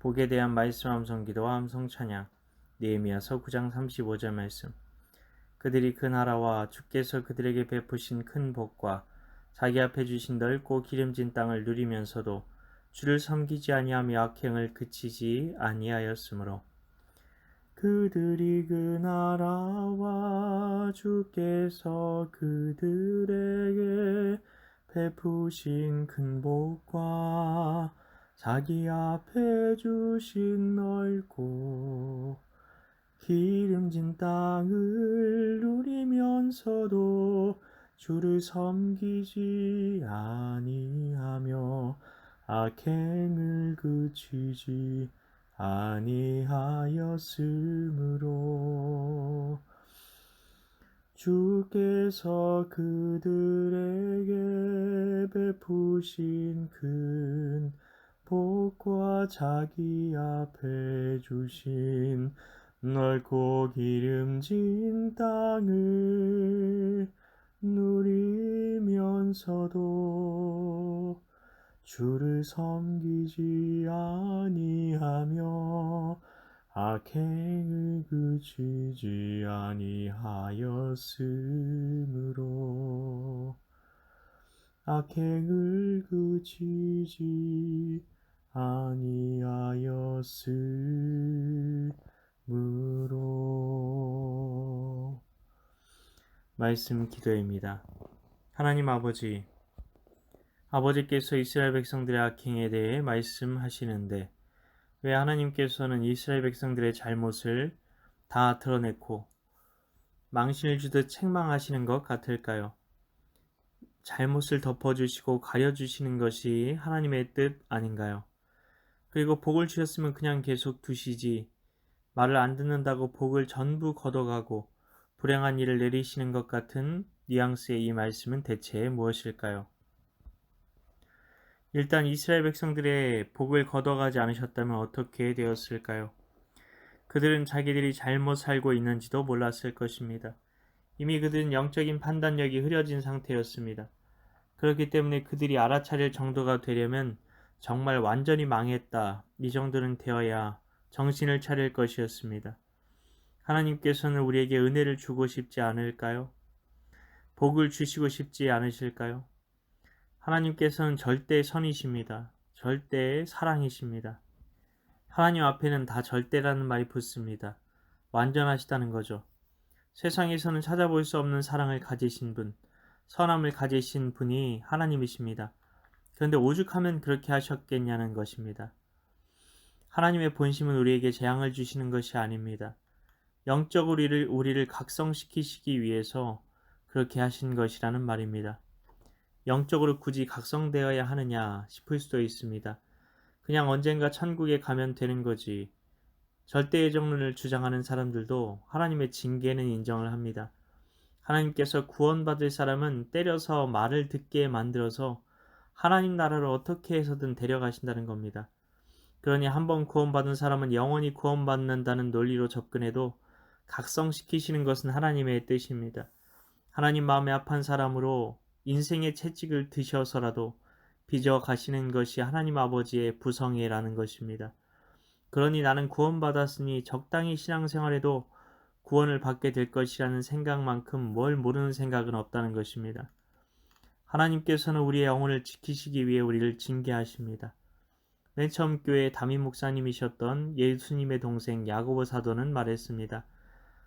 복에 대한 말씀 함성기도와 함성찬양. 느헤미야서 9장 35절 말씀. 그들이 그 나라와 주께서 그들에게 베푸신 큰 복과 자기 앞에 주신 넓고 기름진 땅을 누리면서도 주를 섬기지 아니하며 악행을 그치지 아니하였으므로 그들이 그 나라와 주께서 그들에게 베푸신 큰 복과 자기 앞에 주신 넓고 기름진 땅을 누리면서도 주를 섬기지 아니하며 악행을 그치지 아니하였으므로 주께서 그들에게 베푸신 큰 복과 자기 앞에 주신 넓고 기름진 땅을 누리면서도 주를 섬기지 아니하며 악행을 그치지 아니하였으므로 악행을 그치지 아니하였으므로. 말씀 기도입니다. 하나님 아버지께서 이스라엘 백성들의 악행에 대해 말씀하시는데 왜 하나님께서는 이스라엘 백성들의 잘못을 다 드러내고 망신을 주듯 책망하시는 것 같을까요? 잘못을 덮어주시고 가려주시는 것이 하나님의 뜻 아닌가요? 그리고 복을 주셨으면 그냥 계속 두시지 말을 안 듣는다고 복을 전부 걷어가고 불행한 일을 내리시는 것 같은 뉘앙스의 이 말씀은 대체 무엇일까요? 일단 이스라엘 백성들의 복을 걷어가지 않으셨다면 어떻게 되었을까요? 그들은 자기들이 잘못 살고 있는지도 몰랐을 것입니다. 이미 그들은 영적인 판단력이 흐려진 상태였습니다. 그렇기 때문에 그들이 알아차릴 정도가 되려면 정말 완전히 망했다, 이 정도는 되어야 정신을 차릴 것이었습니다. 하나님께서는 우리에게 은혜를 주고 싶지 않을까요? 복을 주시고 싶지 않으실까요? 하나님께서는 절대 선이십니다. 절대 사랑이십니다. 하나님 앞에는 다 절대라는 말이 붙습니다. 완전하시다는 거죠. 세상에서는 찾아볼 수 없는 사랑을 가지신 분, 선함을 가지신 분이 하나님이십니다. 그런데 오죽하면 그렇게 하셨겠냐는 것입니다. 하나님의 본심은 우리에게 재앙을 주시는 것이 아닙니다. 영적으로 우리를 각성시키시기 위해서 그렇게 하신 것이라는 말입니다. 영적으로 굳이 각성되어야 하느냐 싶을 수도 있습니다. 그냥 언젠가 천국에 가면 되는 거지. 절대의 정론을 주장하는 사람들도 하나님의 징계는 인정을 합니다. 하나님께서 구원받을 사람은 때려서 말을 듣게 만들어서 하나님 나라로 어떻게 해서든 데려가신다는 겁니다. 그러니 한번 구원받은 사람은 영원히 구원받는다는 논리로 접근해도 각성시키시는 것은 하나님의 뜻입니다. 하나님 마음에 합한 사람으로 인생의 채찍을 드셔서라도 빚어 가시는 것이 하나님 아버지의 부성애라는 것입니다. 그러니 나는 구원받았으니 적당히 신앙생활에도 구원을 받게 될 것이라는 생각만큼 뭘 모르는 생각은 없다는 것입니다. 하나님께서는 우리의 영혼을 지키시기 위해 우리를 징계하십니다. 맨 처음 교회의 담임 목사님이셨던 예수님의 동생 야고보 사도는 말했습니다.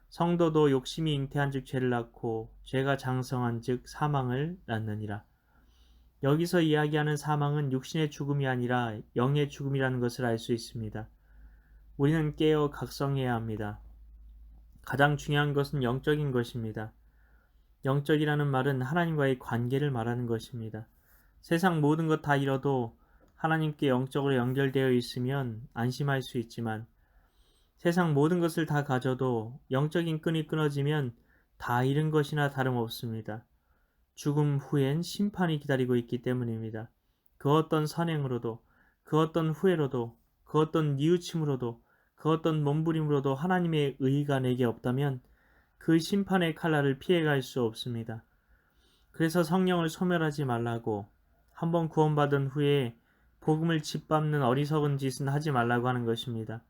성도도 욕심이 잉태한 즉 죄를 낳고 죄가 장성한 즉 사망을 낳느니라. 여기서 이야기하는 사망은 육신의 죽음이 아니라 영의 죽음이라는 것을 알 수 있습니다. 우리는 깨어 각성해야 합니다. 가장 중요한 것은 영적인 것입니다. 영적이라는 말은 하나님과의 관계를 말하는 것입니다. 세상 모든 것 다 잃어도 하나님께 영적으로 연결되어 있으면 안심할 수 있지만 세상 모든 것을 다 가져도 영적인 끈이 끊어지면 다 잃은 것이나 다름없습니다. 죽음 후엔 심판이 기다리고 있기 때문입니다. 그 어떤 선행으로도, 그 어떤 후회로도, 그 어떤 뉘우침으로도, 그 어떤 몸부림으로도 하나님의 의가 내게 없다면 그 심판의 칼날을 피해갈 수 없습니다. 그래서 성령을 소멸하지 말라고 한번 구원받은 후에 복음을 짓밟는 어리석은 짓은 하지 말라고 하는 것입니다.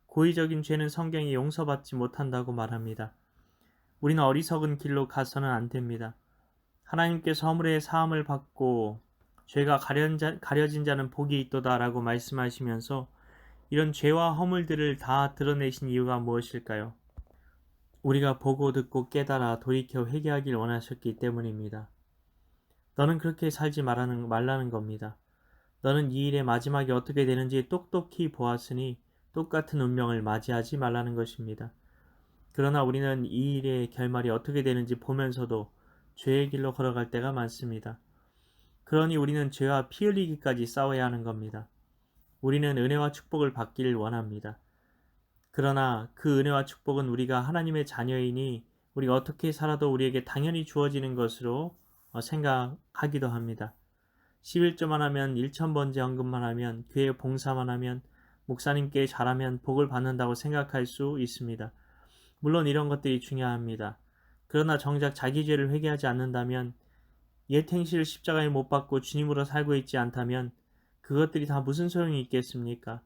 고의적인 죄는 성경이 용서받지 못한다고 말합니다. 우리는 어리석은 길로 가서는 안 됩니다. 하나님께서 허물의 사함을 받고 죄가 가려진 자는 복이 있도다라고 말씀하시면서 이런 죄와 허물들을 다 드러내신 이유가 무엇일까요? 우리가 보고 듣고 깨달아 돌이켜 회개하길 원하셨기 때문입니다. 너는 그렇게 살지 말라는 겁니다. 너는 이 일의 마지막이 어떻게 되는지 똑똑히 보았으니 똑같은 운명을 맞이하지 말라는 것입니다. 그러나 우리는 이 일의 결말이 어떻게 되는지 보면서도 죄의 길로 걸어갈 때가 많습니다. 그러니 우리는 죄와 피 흘리기까지 싸워야 하는 겁니다. 우리는 은혜와 축복을 받기를 원합니다. 그러나 그 은혜와 축복은 우리가 하나님의 자녀이니 우리가 어떻게 살아도 우리에게 당연히 주어지는 것으로 생각하기도 합니다. 11조만 하면 1,000번째 헌금만 하면 교회 봉사만 하면 목사님께 잘하면 복을 받는다고 생각할 수 있습니다. 물론 이런 것들이 중요합니다. 그러나 정작 자기 죄를 회개하지 않는다면 옛 행실을 십자가에 못 박고 주님으로 살고 있지 않다면 그것들이 다 무슨 소용이 있겠습니까?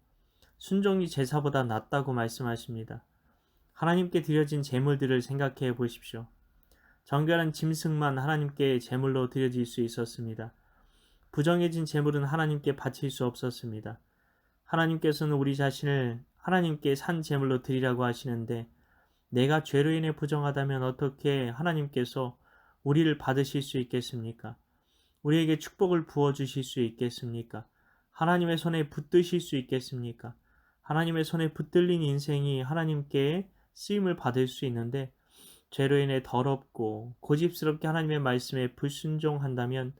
순종이 제사보다 낫다고 말씀하십니다. 하나님께 드려진 제물들을 생각해 보십시오. 정결한 짐승만 하나님께 제물로 드려질 수 있었습니다. 부정해진 제물은 하나님께 바칠 수 없었습니다. 하나님께서는 우리 자신을 하나님께 산 제물로 드리라고 하시는데 내가 죄로 인해 부정하다면 어떻게 하나님께서 우리를 받으실 수 있겠습니까? 우리에게 축복을 부어주실 수 있겠습니까? 하나님의 손에 붙드실 수 있겠습니까? 하나님의 손에 붙들린 인생이 하나님께 쓰임을 받을 수 있는데 죄로 인해 더럽고 고집스럽게 하나님의 말씀에 불순종한다면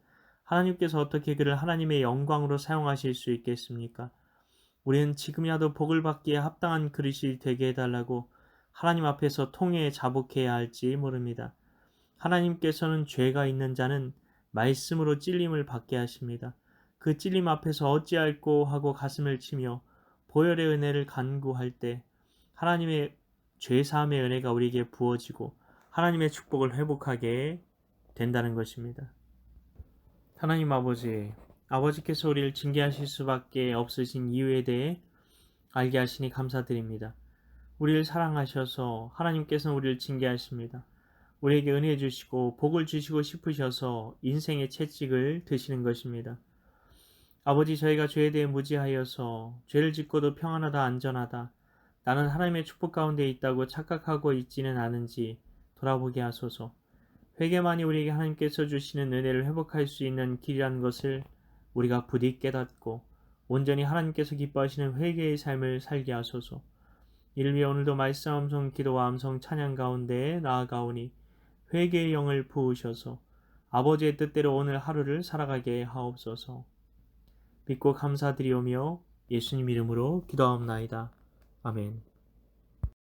하나님께서 어떻게 그를 하나님의 영광으로 사용하실 수 있겠습니까? 우리는 지금이라도 복을 받기에 합당한 그릇이 되게 해달라고 하나님 앞에서 통회에 자복해야 할지 모릅니다. 하나님께서는 죄가 있는 자는 말씀으로 찔림을 받게 하십니다. 그 찔림 앞에서 어찌할꼬 하고 가슴을 치며 보혈의 은혜를 간구할 때 하나님의 죄사함의 은혜가 우리에게 부어지고 하나님의 축복을 회복하게 된다는 것입니다. 하나님 아버지께서 우리를 징계하실 수밖에 없으신 이유에 대해 알게 하시니 감사드립니다. 우리를 사랑하셔서 하나님께서는 우리를 징계하십니다. 우리에게 은혜 주시고 복을 주시고 싶으셔서 인생의 채찍을 드시는 것입니다. 아버지, 저희가 죄에 대해 무지하여서 죄를 짓고도 평안하다 안전하다 나는 하나님의 축복 가운데 있다고 착각하고 있지는 않은지 돌아보게 하소서. 회개만이 우리에게 하나님께서 주시는 은혜를 회복할 수 있는 길이라는 것을 우리가 부디 깨닫고 온전히 하나님께서 기뻐하시는 회개의 삶을 살게 하소서. 이를 위해 오늘도 말씀 암송 기도와 암송 찬양 가운데 나아가오니 회개의 영을 부으셔서 아버지의 뜻대로 오늘 하루를 살아가게 하옵소서. 믿고 감사드리오며 예수님 이름으로 기도하옵나이다. 아멘.